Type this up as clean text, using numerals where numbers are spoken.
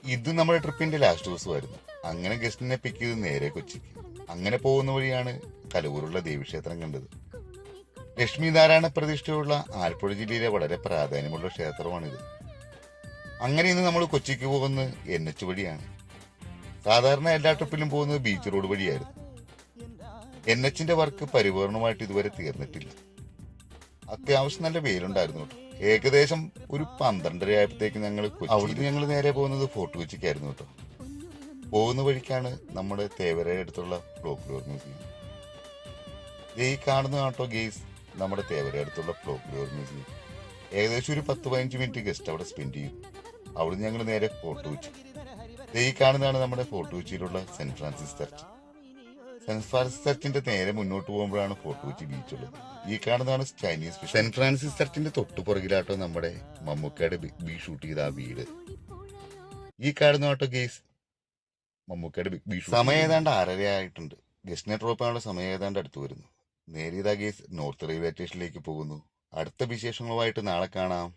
ഇത് നമ്മുടെ ട്രിപ്പിന്റെ ലാസ്റ്റ് ദിവസമായിരുന്നു. അങ്ങനെ ഗസ്റ്റിനെ പിക്ക് ചെയ്ത് നേരെ കൊച്ചിക്ക്. അങ്ങനെ പോകുന്ന വഴിയാണ് കലൂരുള്ള ദേവീക്ഷേത്രം കണ്ടത്. ലക്ഷ്മി നാരായണ പ്രതിഷ്ഠയുള്ള ആലപ്പുഴ ജില്ലയിലെ വളരെ പ്രാധാന്യമുള്ള ക്ഷേത്രമാണിത്. അങ്ങനെ ഇന്ന് നമ്മൾ കൊച്ചിക്ക് പോകുന്ന NH വഴിയാണ്. സാധാരണ എല്ലാ ട്രിപ്പിലും പോകുന്നത് ബീച്ച് റോഡ് വഴിയായിരുന്നു. NHന്റെ വർക്ക് പരിപൂർണമായിട്ട് ഇതുവരെ തീർന്നിട്ടില്ല. അത്യാവശ്യം നല്ല വെയിലുണ്ടായിരുന്നു കേട്ടോ. ഏകദേശം ഒരു 12:30 ആയപ്പോഴത്തേക്ക് അവിടുന്ന് ഞങ്ങൾ നേരെ പോകുന്നത് ഫോർട്ട് കൊച്ചിക്കായിരുന്നു കേട്ടോ. പോകുന്ന വഴിക്കാണ് നമ്മുടെ തേവരയുടെ അടുത്തുള്ള ഫ്ലോക്ലോർ മ്യൂസിയം. ഈ കാണുന്ന കേട്ടോ ഗെയ്സ്, നമ്മുടെ തേവരയുടെ അടുത്തുള്ള ഫ്ലോക്ലോർ മ്യൂസിയം. ഏകദേശം ഒരു 10-15 മിനിറ്റ് ഗസ്റ്റ് അവിടെ സ്പെൻഡ് ചെയ്യും. അവിടുന്ന് ഞങ്ങൾ നേരെ ഫോർട്ട് കൊച്ചി. ഈ കാണുന്നതാണ് നമ്മുടെ ഫോർട്ട് കൊച്ചിയിലുള്ള Saint Francis church. Saint Francis ചർച്ചിന്റെ നേരെ മുന്നോട്ട് പോകുമ്പോഴാണ് ഫോർട്ട് കൊച്ചി ബീച്ചുള്ളത്. ഈ കാണുന്നതാണ് ചൈനീസ് ഫിഷ്. സെന്റ് ഫ്രാൻസിസ് ചർച്ചിന്റെ തൊട്ടു പുറകിലാട്ടോ നമ്മുടെ മമ്മൂക്കയുടെ ബിഗ് ബി ഷൂട്ട് ചെയ്ത ആ വീട്. ഈ കാണുന്ന കേട്ടോ ഗെയ്സ്, മമ്മൂക്കയുടെ ബിഗ് ബി. സമയം ഏതാണ്ട് 6:30 ആയിട്ടുണ്ട്. ഗസ്റ്റിനെ ഡ്രോപ്പ് ചെയ്യാനുള്ള സമയം ഏതാണ്ട് അടുത്ത് വരുന്നു. നേരിയതാ ഗെയ്സ് നോർത്ത് റെയിൽവേ സ്റ്റേഷനിലേക്ക് പോകുന്നു. അടുത്ത വിശേഷങ്ങളുമായിട്ട് നാളെ കാണാം.